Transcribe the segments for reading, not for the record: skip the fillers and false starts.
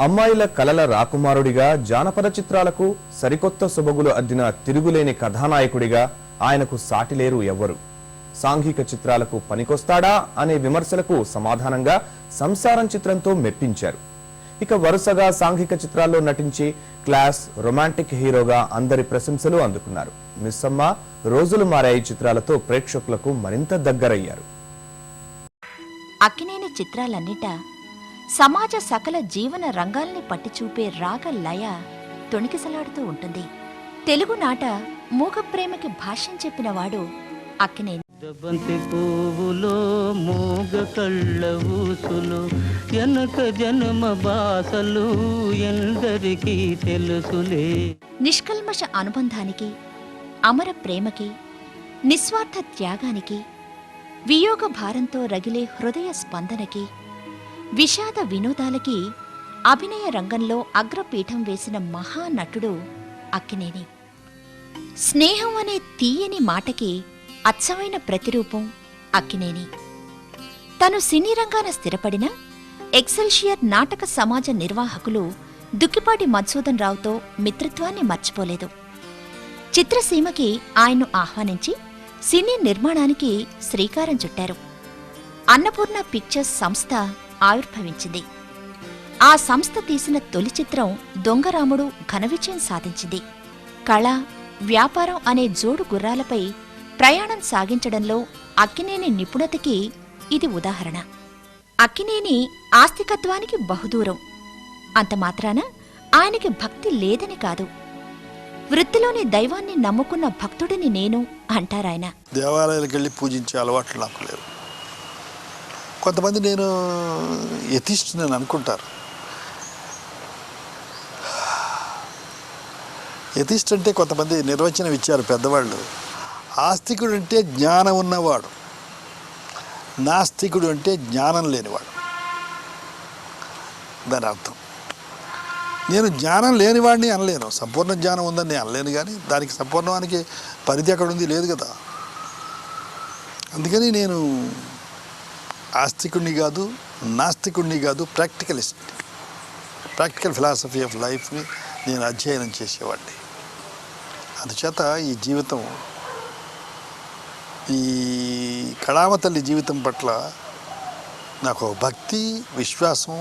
అమ్మాయిల కలల రాకుమారుడిగా జానపద చిత్రాలకు సరికొత్త సొబగులు అద్దిన తిరుగులేని కథానాయకుడిగా ఆయనకు సాటిలేరు ఎవ్వరు. సాంఘిక చిత్రాలకు పనికొస్తాడా అనే విమర్శలకు సమాధానంగా సంసారం చిత్రంతో మెప్పించారు. ఇక వరుసగా సాంఘిక చిత్రాల్లో నటించి క్లాస్, రొమాంటిక్ హీరోగా అందరి ప్రశంసలు అందుకున్నారు. మిస్సమ్మ, రోజులు మారాయి చిత్రాలతో ప్రేక్షకులకు మరింత దగ్గరయ్యారు. అక్కినేని చిత్రాలన్నిటా సమాజ సకల జీవన రంగాల్ని పట్టిచూపే రాగ లయ తొణికిసలాడుతూ ఉంటుంది. తెలుగునాట మూగ ప్రేమకి భాష్యం చెప్పినవాడు అక్కినేని. దబంతి పువ్వులో మూగ కళ్ళ ఊసులు ఎనక జన్మ బాసలు ఎందరికీ తెలుసులే. నిష్కల్మష అనుబంధానికి, అమర ప్రేమకి, నిస్వార్థ త్యాగానికి, వియోగ భారంతో రగిలే హృదయ స్పందనకి, విషాద వినోదాలకి అభినయ రంగంలో అగ్రపీఠం వేసిన మహానటుడు అక్కినేని. స్నేహం అనే తీయని మాటకి అచ్చమైన ప్రతిరూపం అక్కినేని. తను సినీ రంగాన స్థిరపడిన ఎక్సెల్షియర్ నాటక సమాజ నిర్వాహకులు దుక్కిపాటి మధుసూదన్ రావుతో మిత్రత్వాన్ని మర్చిపోలేదు. చిత్రసీమకి ఆయన్ను ఆహ్వానించి సినీ నిర్మాణానికి శ్రీకారం చుట్టారు. అన్నపూర్ణ పిక్చర్స్ సంస్థ ఆవిర్భవించింది. ఆ సంస్థ తీసిన తొలి చిత్రం దొంగరాముడు ఘన విజయం సాధించింది. కళ, వ్యాపారం అనే జోడు గుర్రాలపై ప్రయాణం సాగించడంలో అక్కినేని నిపుణతకి ఇది ఉదాహరణ. అక్కినేని ఆస్తికత్వానికి బహుదూరం. అంతమాత్రాన ఆయనకి భక్తి లేదని కాదు. వృత్తిలోని దైవాన్ని నమ్ముకున్న భక్తుడిని నేను అంటారాయన. దేవాలయాలకు వెళ్ళి పూజించే అలవాట్లు నాకు లేవు. కొంతమంది నేను ఎథిస్ట్ నేను అనుకుంటారు. ఎథిస్ట్ అంటే కొంతమంది నిర్వచనం ఇచ్చారు పెద్దవాళ్ళు. ఆస్తికుడు అంటే జ్ఞానం ఉన్నవాడు, నాస్తికుడు అంటే జ్ఞానం లేనివాడు. దాని అర్థం నేను జ్ఞానం లేనివాడిని అనలేను, సంపూర్ణ జ్ఞానం ఉందని నేను అనలేను. కానీ దానికి సంపూర్ణానికి పరిధి అక్కడ ఉంది, లేదు కదా. అందుకని నేను ఆస్తికుడిని కాదు, నాస్తికుడిని కాదు, ప్రాక్టికలిస్ట్. ప్రాక్టికల్ ఫిలాసఫీ ఆఫ్ లైఫ్ని నేను అధ్యయనం చేసేవాడిని. అందుచేత ఈ జీవితం, ఈ కళావతల్లి జీవితం పట్ల నాకు భక్తి, విశ్వాసం,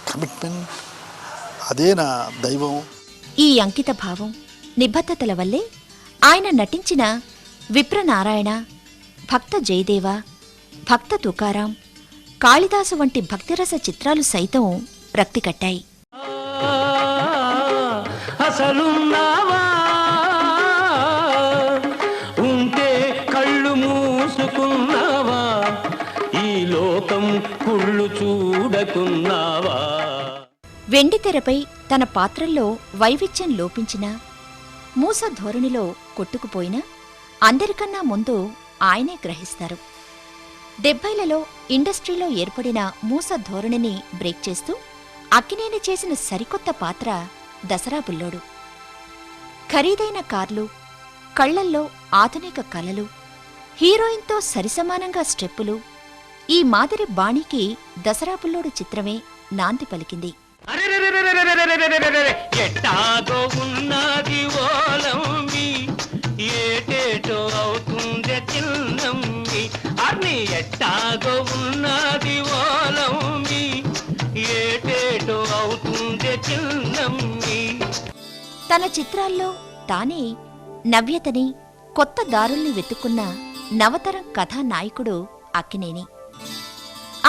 కమిట్మెంట్, అదే నా దైవం. ఈ అంకిత భావం, నిబద్ధతల వల్లే ఆయన నటించిన విప్రనారాయణ, భక్త జయదేవ, భక్త తుకారాం, కాళిదాసు వంటి భక్తిరస చిత్రాలు సైతం రక్తి కట్టాయి. అసలున్నావా ఉంటే కళ్ళు మూసుకున్నావా, ఈ లోకం కుళ్ళు చూడకున్నావా. వెండితెరపై తన పాత్రల్లో వైవిధ్యం లోపించినా, మూస ధోరణిలో కొట్టుకుపోయినా అందరికన్నా ముందు ఆయనే గ్రహిస్తారు. 70లలో ఇండస్ట్రీలో ఏర్పడిన మూస ధోరణిని బ్రేక్ చేస్తూ అక్కినేని చేసిన సరికొత్త పాత్ర దసరా బుల్లోడు. ఖరీదైన కార్లు, కళ్లల్లో ఆధునిక కలలు, హీరోయిన్తో సరిసమానంగా స్టెప్పులు, ఈ మాదిరి బాణీకి దసరా బుల్లోడు చిత్రమే నాంది పలికింది. ఎట్టాగో ఉన్నది ఓలమ్మి, ఏటేటో అవుతుంది చిన్నమ్మి. అన్ని ఎట్టాగో ఉన్నది ఓలమ్మి, ఏటేటో అవుతుంది చిన్నమ్మి. తన చిత్రాల్లో తానే నవ్యతని, కొత్త దారుల్ని వెతుక్కున్న నవతరం కథానాయకుడు అక్కినేని.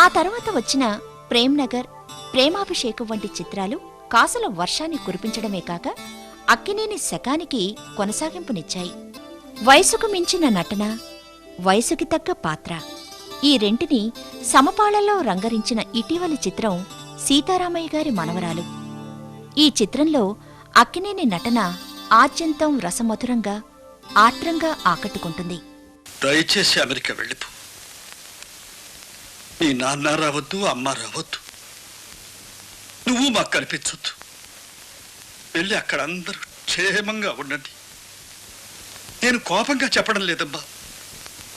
ఆ తర్వాత వచ్చిన ప్రేమ్నగర్, ప్రేమాభిషేకం వంటి చిత్రాలు కాసుల వర్షాన్ని కురిపించడమే కాక అక్కినేని శకానికి కొనసాగింపునిచ్చాయి. వయసుకు మించిన నటన, వయసుకి తగ్గ పాత్ర, ఈ రెంటిని సమపాళల్లో రంగరించిన ఇటీవలి చిత్రం సీతారామయ్య గారి మనవరాలు. ఈ చిత్రంలో అక్కినేని నటన ఆద్యంతం రసమధురంగా, ఆత్రంగా ఆకట్టుకుంటుంది. దయచేసి అమెరికా వెళ్ళిపో. నీ నాన్న రావద్దు, అమ్మ రావద్దు, నువ్వు మాకు కనిపించొద్దు. వెళ్ళి అక్కడ అందరూ క్షేమంగా ఉండండి. నేను కోపంగా చెప్పడం లేదమ్మా,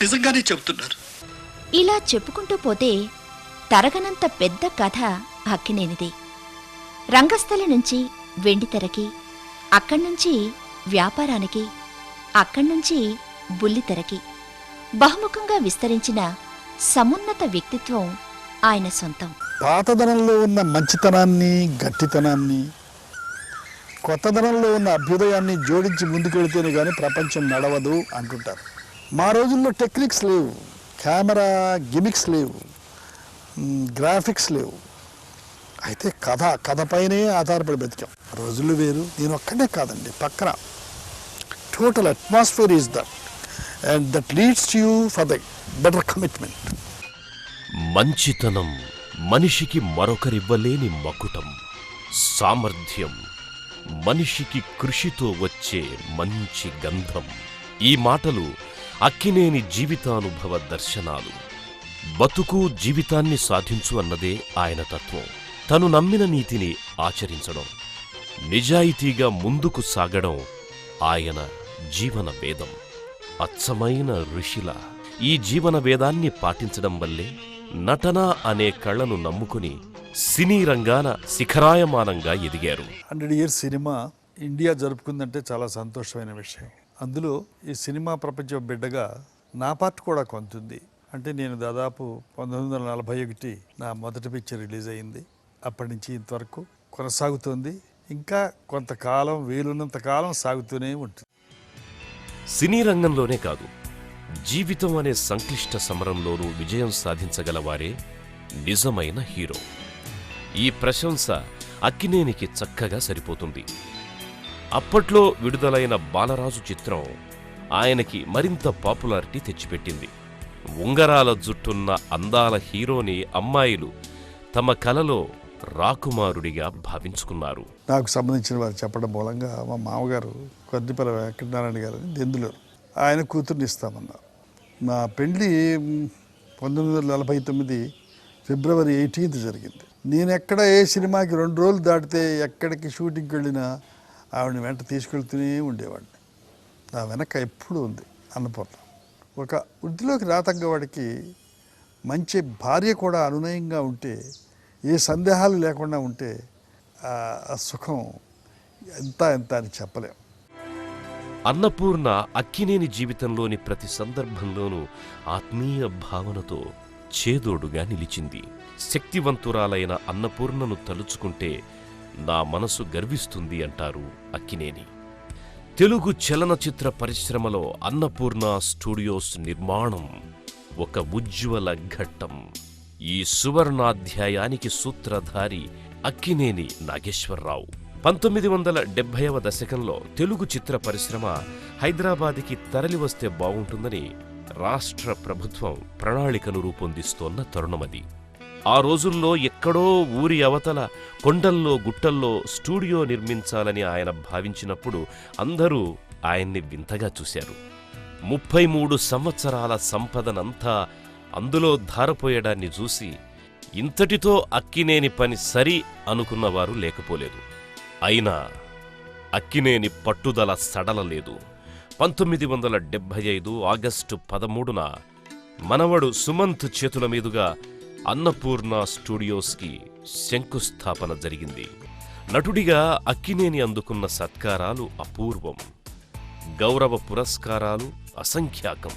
నిజంగానే చెబుతున్నారు. ఇలా చెప్పుకుంటూ పోతే తరగనంత పెద్ద కథ అక్కినేనిది. రంగస్థలి నుంచి వెండితెరకి, అక్కడ్నుంచి వ్యాపారానికి, అక్కడ్నుంచి బుల్లితెరకి బహుముఖంగా విస్తరించిన సమున్నత వ్యక్తిత్వం ఆయన సొంతం. పాతదనంలో ఉన్న మంచితనాన్ని, గట్టితనాన్ని, కొత్తదనంలో ఉన్న అభ్యుదయాన్ని జోడించి ముందుకెళ్తేనే కానీ ప్రపంచం నడవదు అంటుంటారు. మా రోజుల్లో టెక్నిక్స్ లేవు, కెమెరా గిమిక్స్ లేవు, గ్రాఫిక్స్ లేవు. అయితే కథపైనే ఆధారపడి బతికాం. రోజులు వేరు. నేను ఒక్కడే కాదండి, పక్కన total atmosphere is that, and that leads you for the better commitment. మంచితనం మనిషికి మరొకరివ్వలేని మకుటం. సామర్థ్యం మనిషికి కృషితో వచ్చే మంచి గంధం. ఈ మాటలు అక్కినేని జీవితానుభవ దర్శనాలు. బతుకు జీవితాన్ని సాధించు అన్నదే ఆయన తత్వం. తను నమ్మిన నీతిని ఆచరించడం, నిజాయితీగా ముందుకు సాగడం ఆయన జీవన వేదం. అచ్చమైన ఋషిలా ఈ జీవన వేదాన్ని పాటించడం వల్లే నటన అనే కళను నమ్ముకుని సినీ రంగాన శిఖరాయమానంగా ఎదిగారు. 100 years సినిమా ఇండియా జరుపుకుందంటే చాలా సంతోషమైన విషయం. అందులో ఈ సినిమా ప్రపంచ బిడ్డగా నా పార్ట్ కూడా కొంతుంది. అంటే నేను దాదాపు 1941 నా మొదటి పిక్చర్ రిలీజ్ అయింది. అప్పటి నుంచి ఇంతవరకు కొనసాగుతోంది. ఇంకా కొంతకాలం, వీలున్నంత కాలం సాగుతూనే ఉంటుంది. సినీ రంగంలోనే కాదు, జీవితం అనే సంక్లిష్ట సమరంలోనూ విజయం సాధించగలవారే నిజమైన హీరో. ఈ ప్రశంస అక్కినేనికి చక్కగా సరిపోతుంది. అప్పట్లో విడుదలైన బాలరాజు చిత్రం ఆయనకి మరింత పాపులారిటీ తెచ్చిపెట్టింది. ఉంగరాల జుట్టున్న అందాల హీరోని అమ్మాయిలు తమ కలలో రాకుమారుడిగా భావించుకున్నారు. నాకు సంబంధించిన వారు చెప్పడం మూలంగా మా మామగారు కొద్దిపల్లి వెంకటనారాయణ గారు దెందులూరు, ఆయన కూతుర్ని ఇస్తామన్నారు. నా పెళ్లి 1949 February 18th జరిగింది. నేను ఎక్కడ ఏ సినిమాకి 2 రోజులు దాటితే ఎక్కడికి షూటింగ్కి వెళ్ళినా ఆవిడని వెంట తీసుకెళ్తూనే ఉండేవాడిని. నా వెనక ఎప్పుడు ఉంది అన్నపూర్ణ. ఒక వృద్ధిలోకి రాతగ్గవాడికి మంచి భార్య కూడా అనునయంగా ఉంటే, ఏ సందేహాలు లేకుండా ఉంటే ఆ సుఖం ఎంత అని చెప్పలేం. అన్నపూర్ణ అక్కినేని జీవితంలోని ప్రతి సందర్భంలోనూ ఆత్మీయ భావనతో చేదోడుగా నిలిచింది. శక్తివంతురాలైన అన్నపూర్ణను తలుచుకుంటే నా మనసు గర్విస్తుంది అంటారు అక్కినేని. తెలుగు చలనచిత్ర పరిశ్రమలో అన్నపూర్ణ స్టూడియోస్ నిర్మాణం ఒక ఉజ్వల ఘట్టం. ఈ సువర్ణాధ్యాయానికి సూత్రధారి అక్కినేని నాగేశ్వరరావు. 1970వ దశకంలో తెలుగు చిత్ర పరిశ్రమ హైదరాబాద్కి తరలివస్తే బావుంటుందని రాష్ట్ర ప్రభుత్వం ప్రణాళికను రూపొందిస్తోన్న తరుణమది. ఆ రోజుల్లో ఎక్కడో ఊరి అవతల కొండల్లో గుట్టల్లో స్టూడియో నిర్మించాలని ఆయన భావించినప్పుడు అందరూ ఆయన్ని వింతగా చూశారు. 33 సంవత్సరాల సంపదనంతా అందులో ధారపోయడాన్ని చూసి ఇంతటితో అక్కినేని పని సరి అనుకున్నవారు లేకపోలేదు. అయినా అక్కినేని పట్టుదల సడలలేదు. 1975 ఆగస్టు 13న మనవడు సుమంత్ చేతుల మీదుగా అన్నపూర్ణ స్టూడియోస్కి శంకుస్థాపన జరిగింది. నటుడిగా అక్కినేని అందుకున్న సత్కారాలు అపూర్వం. గౌరవ పురస్కారాలు అసంఖ్యాకం.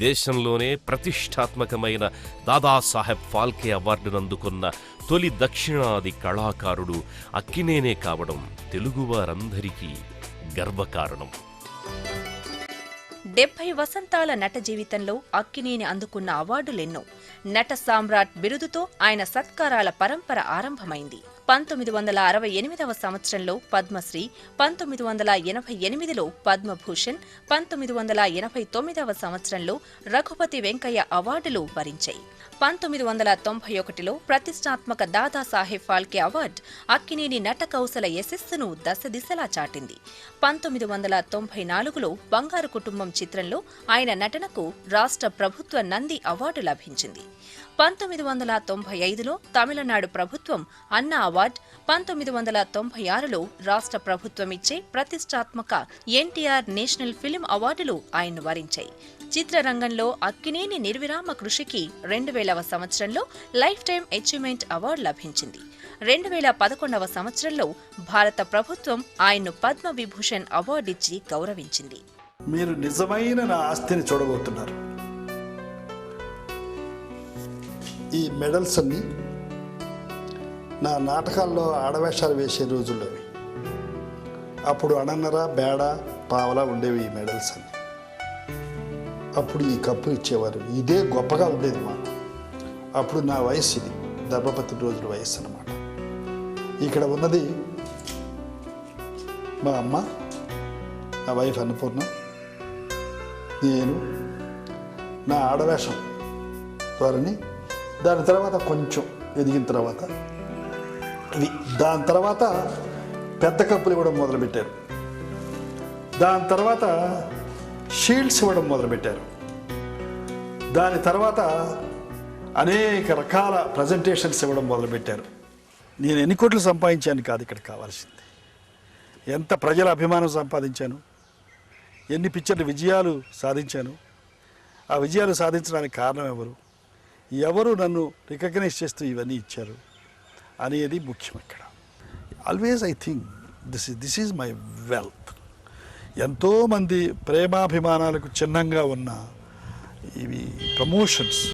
దేశంలోనే ప్రతిష్టాత్మకమైన దాదాసాహెబ్ ఫాల్కే అవార్డును అందుకున్న తొలి దక్షిణాది కళాకారుడు అక్కినేనే కావడం తెలుగువారందరికీ గర్వకారణం. 70 వసంతాల నట జీవితంలో అక్కినేని అందుకున్న అవార్డులెన్నో. నట సామ్రాట్ బిరుదుతో ఆయన సత్కారాల పరంపర ఆరంభమైంది. 1968వ సంవత్సరంలో పద్మశ్రీ, 1988లో పద్మభూషణ్, 1989వ సంవత్సరంలో రఘుపతి వెంకయ్య అవార్డులు వరించాయి. 1991లో ప్రతిష్టాత్మక దాదాసాహెబ్ ఫాల్కే అవార్డు అక్కినేని నట కౌశల యశస్సును దశదిశలా చాటింది. 1994లో బంగారు కుటుంబం చిత్రంలో ఆయన నటనకు రాష్ట్ర ప్రభుత్వ నంది అవార్డు లభించింది. 1995లో తమిళనాడు ప్రభుత్వం అన్నా అవార్డ్, 1996లో రాష్ట్ర ప్రభుత్వం ఇచ్చే ప్రతిష్టాత్మక ఎన్టీఆర్ నేషనల్ ఫిల్మ్ అవార్డులు ఆయన్ను వరించాయి. చిత్రరంగంలో అక్కినేని నిర్విరామ కృషికి 2000వ సంవత్సరంలో లైఫ్ టైం అచీవ్మెంట్ అవార్డు లభించింది. 2011వ సంవత్సరంలో భారత ప్రభుత్వం ఆయన్ను పద్మవిభూషణ్ అవార్డిచ్చి గౌరవించింది. మీరు నిజమైన నా ఆస్తిని చూడబోతున్నారు. ఈ మెడల్స్ అన్నీ నా నాటకాల్లో ఆడవేషాలు వేసే రోజుల్లోవి. అప్పుడు అణన్నర బేడ పావలా ఉండేవి ఈ మెడల్స్ అన్నీ. అప్పుడు ఈ కప్పు ఇచ్చేవారు. ఇదే గొప్పగా ఉండేది మాకు. అప్పుడు నా వయస్సు ఇది, ధర్మపతి రోజుల వయస్సు అన్నమాట. ఇక్కడ ఉన్నది మా అమ్మ, నా వైఫ్ అన్నపూర్ణ, నేను, నా ఆడవేషం త్వరని. దాని తర్వాత కొంచెం ఎదిగిన తర్వాత ఇవి. దాని తర్వాత పెద్ద కప్పులు ఇవ్వడం మొదలుపెట్టారు. దాని తర్వాత షీల్డ్స్ ఇవ్వడం మొదలుపెట్టారు. దాని తర్వాత అనేక రకాల ప్రజెంటేషన్స్ ఇవ్వడం మొదలుపెట్టారు. నేను ఎన్ని కోట్లు సంపాదించాను కాదు ఇక్కడ కావాల్సింది, ఎంత ప్రజల అభిమానం సంపాదించాను, ఎన్ని పిక్చర్లు విజయాలు సాధించాను, ఆ విజయాలు సాధించడానికి కారణం ఎవరు నన్ను రికగ్నైజ్ చేస్తూ ఇవన్నీ ఇచ్చారు అనేది ముఖ్యం ఇక్కడ. Always I think this is my wealth. ఎంతోమంది ప్రేమాభిమానాలకు చిహ్నంగా ఉన్న ఇవి ప్రమోషన్స్